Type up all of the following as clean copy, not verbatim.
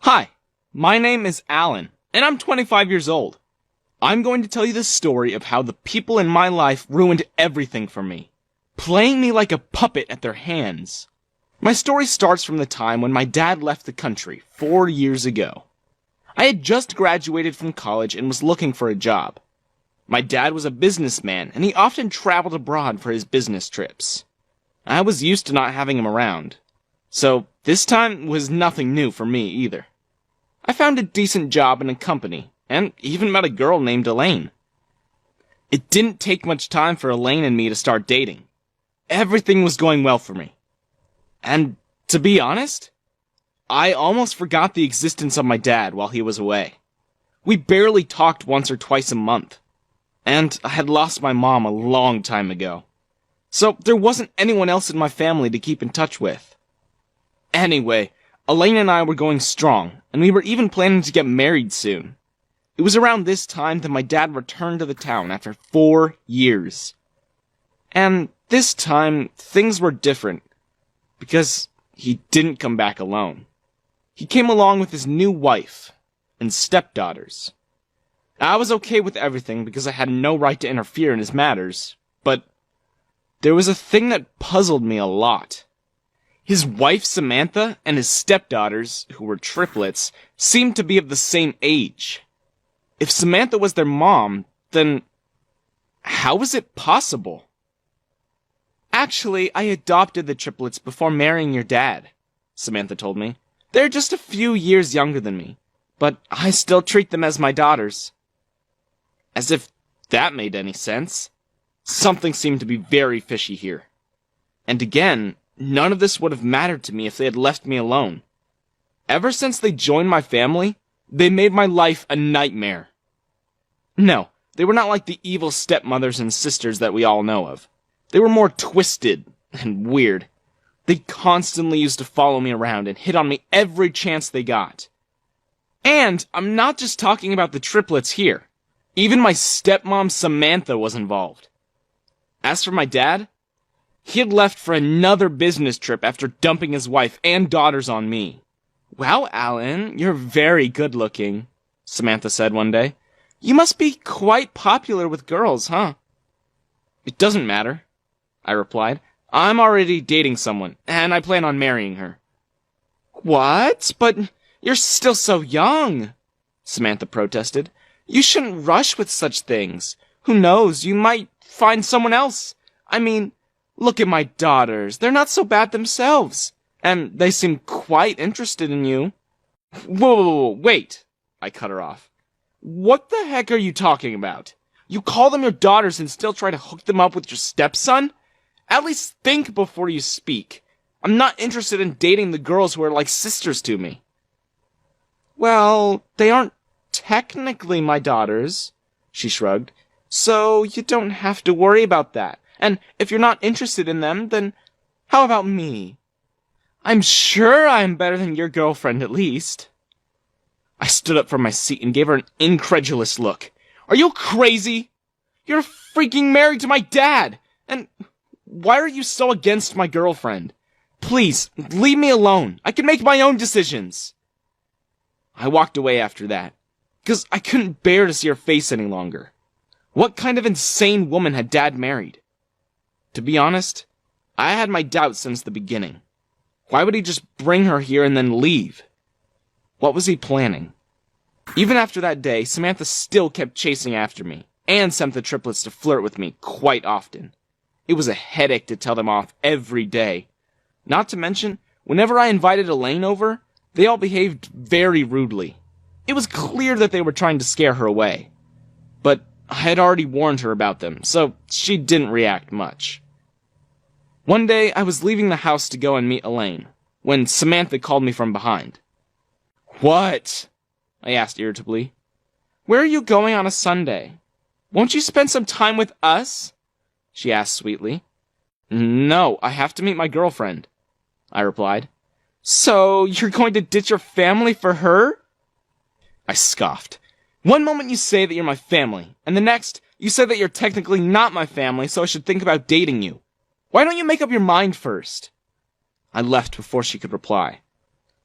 Hi, my name is Alan, and I'm 25 years old. I'm going to tell you the story of how the people in my life ruined everything for me, playing me like a puppet at their hands. My story starts from the time when my dad left the country 4 years ago. I had just graduated from college and was looking for a job. My dad was a businessman, and he often traveled abroad for his business trips. I was used to not having him around, so this time was nothing new for me either. I found a decent job in a company, and even met a girl named Elaine. It didn't take much time for Elaine and me to start dating. Everything was going well for me. And to be honest, I almost forgot the existence of my dad while he was away. We barely talked once or twice a month, and I had lost my mom a long time ago. So there wasn't anyone else in my family to keep in touch with. Anyway, Elaine and I were going strong, and we were even planning to get married soon. It was around this time that my dad returned to the town after 4 years. And this time, things were different, because he didn't come back alone. He came along with his new wife and stepdaughters. I was okay with everything because I had no right to interfere in his matters, but there was a thing that puzzled me a lot. His wife Samantha and his stepdaughters, who were triplets, seemed to be of the same age. If Samantha was their mom, then how was it possible? Actually, I adopted the triplets before marrying your dad, Samantha told me. They're just a few years younger than me, but I still treat them as my daughters. As if that made any sense. Something seemed to be very fishy here. And again, none of this would have mattered to me if they had left me alone. Ever since they joined my family, they made my life a nightmare. No, they were not like the evil stepmothers and sisters that we all know of. They were more twisted and weird. They constantly used to follow me around and hit on me every chance they got. And I'm not just talking about the triplets here. Even my stepmom Samantha was involved. As for my dad, he had left for another business trip after dumping his wife and daughters on me. "Wow, Alan, you're very good-looking," Samantha said one day. "You must be quite popular with girls, huh?" "It doesn't matter," I replied. "I'm already dating someone, and I plan on marrying her." "What? But you're still so young," Samantha protested. "You shouldn't rush with such things. Who knows, you might find someone else. I mean, look at my daughters. They're not so bad themselves, and they seem quite interested in you." Whoa, wait, I cut her off. "What the heck are you talking about? You call them your daughters and still try to hook them up with your stepson? At least think before you speak. I'm not interested in dating the girls who are like sisters to me." "Well, they aren't technically my daughters," she shrugged. "So you don't have to worry about that. And if you're not interested in them, then how about me? I'm sure I'm better than your girlfriend, at least." I stood up from my seat and gave her an incredulous look. "Are you crazy? You're freaking married to my dad! And why are you so against my girlfriend? Please, leave me alone. I can make my own decisions." I walked away after that, because I couldn't bear to see her face any longer. What kind of insane woman had Dad married? To be honest, I had my doubts since the beginning. Why would he just bring her here and then leave? What was he planning? Even after that day, Samantha still kept chasing after me, and sent the triplets to flirt with me quite often. It was a headache to tell them off every day. Not to mention, whenever I invited Elaine over, they all behaved very rudely. It was clear that they were trying to scare her away. But I had already warned her about them, so she didn't react much. One day, I was leaving the house to go and meet Elaine, when Samantha called me from behind. "What?" I asked irritably. "Where are you going on a Sunday? Won't you spend some time with us?" she asked sweetly. "No, I have to meet my girlfriend," I replied. "So you're going to ditch your family for her?" I scoffed. "One moment you say that you're my family, and the next, you say that you're technically not my family, so I should think about dating you. Why don't you make up your mind first?" I left before she could reply.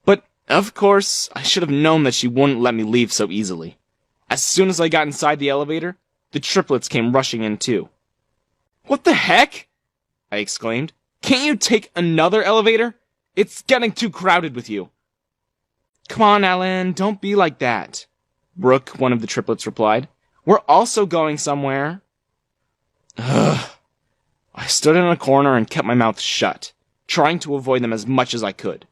"But Of course, I should have known that she wouldn't let me leave so easily. As soon as I got inside the elevator, the triplets came rushing in too. "What the heck?" I exclaimed. "Can't you take another elevator? It's getting too crowded with you." "Come on, Alan, don't be like that," Brooke, one of the triplets, replied. "We're also going somewhere." Ugh. I stood in a corner and kept my mouth shut, trying to avoid them as much as I could.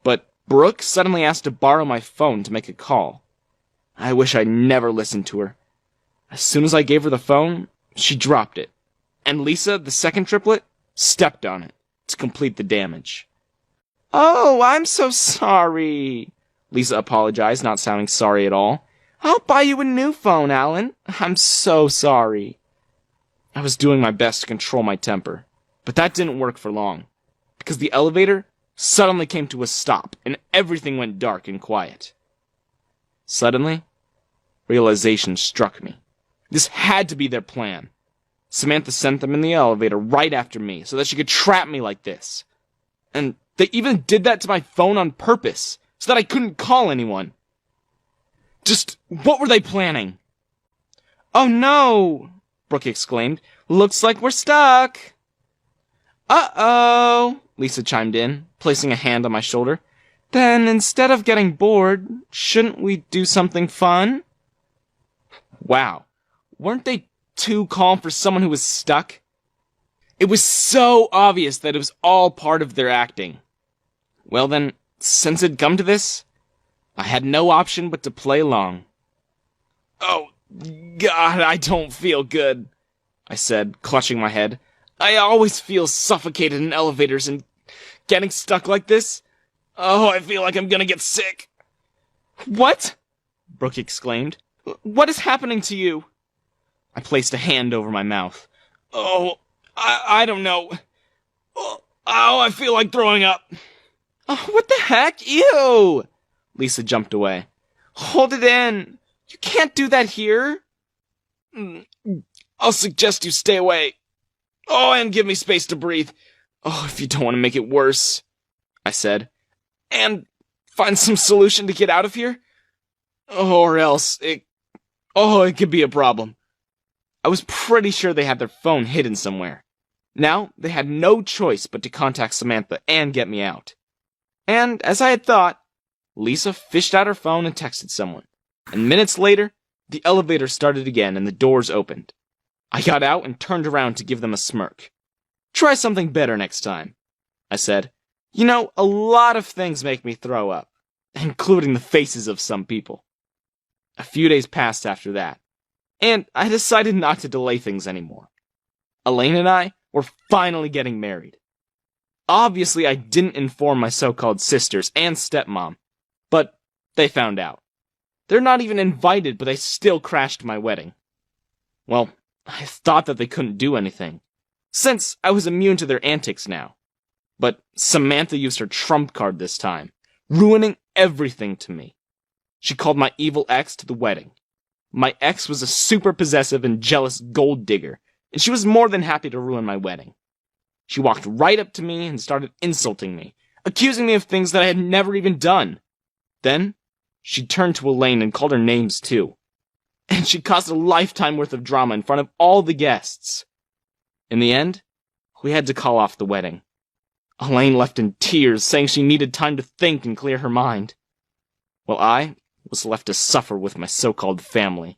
But Brooke suddenly asked to borrow my phone to make a call. I wish I'd never listened to her. As soon as I gave her the phone, she dropped it, and Lisa, the second triplet, stepped on it to complete the damage. "Oh, I'm so sorry," Lisa apologized, not sounding sorry at all. "I'll buy you a new phone, Alan. I'm so sorry." I was doing my best to control my temper, but that didn't work for long, because the elevator suddenly came to a stop and everything went dark and quiet. Suddenly, realization struck me. This had to be their plan. Samantha sent them in the elevator right after me so that she could trap me like this. And they even did that to my phone on purpose so that I couldn't call anyone. Just what were they planning? "Oh no," Brooke exclaimed. "Looks like we're stuck." "Uh-oh," Lisa chimed in, placing a hand on my shoulder. "Then instead of getting bored, shouldn't we do something fun?" Wow, weren't they too calm for someone who was stuck? It was so obvious that it was all part of their acting. Well then, since it'd come to this, I had no option but to play along. "Oh, God, I don't feel good," I said, clutching my head. "I always feel suffocated in elevators and getting stuck like this. Oh, I feel like I'm gonna get sick." "What?" Brooke exclaimed. "What is happening to you?" I placed a hand over my mouth. "Oh, I don't know. Oh, I feel like throwing up." "Oh, what the heck? Ew!" Lisa jumped away. "Hold it in. You can't do that here." "I'll suggest you stay away. Oh, and give me space to breathe. Oh, if you don't want to make it worse," I said. "And find some solution to get out of here. Or else it could be a problem." I was pretty sure they had their phone hidden somewhere. Now, they had no choice but to contact Samantha and get me out. And, as I had thought, Lisa fished out her phone and texted someone. And minutes later, the elevator started again and the doors opened. I got out and turned around to give them a smirk. "Try something better next time," I said. "You know, a lot of things make me throw up, including the faces of some people." A few days passed after that, and I decided not to delay things anymore. Elaine and I were finally getting married. Obviously, I didn't inform my so-called sisters and stepmom, but they found out. They're not even invited, but they still crashed my wedding. Well, I thought that they couldn't do anything, since I was immune to their antics now. But Samantha used her trump card this time, ruining everything to me. She called my evil ex to the wedding. My ex was a super possessive and jealous gold digger, and she was more than happy to ruin my wedding. She walked right up to me and started insulting me, accusing me of things that I had never even done. Then, she turned to Elaine and called her names too. And she caused a lifetime worth of drama in front of all the guests. In the end, we had to call off the wedding. Elaine left in tears, saying she needed time to think and clear her mind. While I was left to suffer with my so-called family.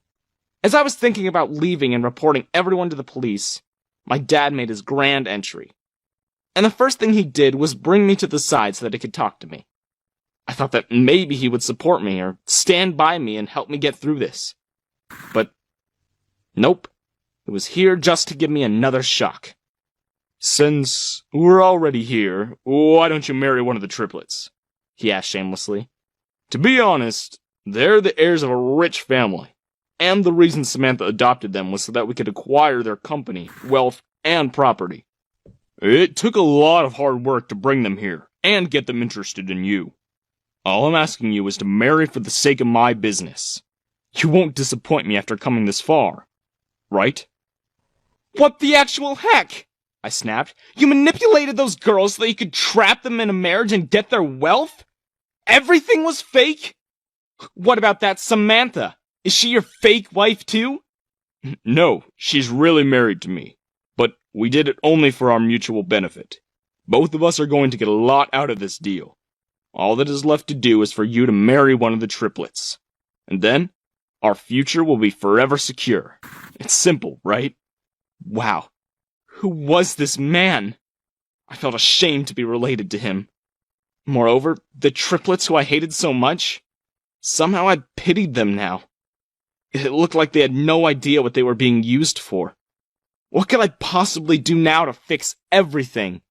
As I was thinking about leaving and reporting everyone to the police, my dad made his grand entry. And the first thing he did was bring me to the side so that he could talk to me. I thought that maybe he would support me or stand by me and help me get through this. But nope, it was here just to give me another shock. "Since we're already here, why don't you marry one of the triplets?" he asked shamelessly. "To be honest, they're the heirs of a rich family, and the reason Samantha adopted them was so that we could acquire their company, wealth, and property. It took a lot of hard work to bring them here, and get them interested in you. All I'm asking you is to marry for the sake of my business. You won't disappoint me after coming this far, right?" "What the actual heck?" I snapped. "You manipulated those girls so that you could trap them in a marriage and get their wealth? Everything was fake? What about that Samantha? Is she your fake wife too? No, she's really married to me. But we did it only for our mutual benefit. Both of us are going to get a lot out of this deal. All that is left to do is for you to marry one of the triplets. And then, our future will be forever secure. It's simple, right? Wow. Who was this man? I felt ashamed to be related to him. Moreover, the triplets who I hated so much, somehow I pitied them now. It looked like they had no idea what they were being used for. What could I possibly do now to fix everything?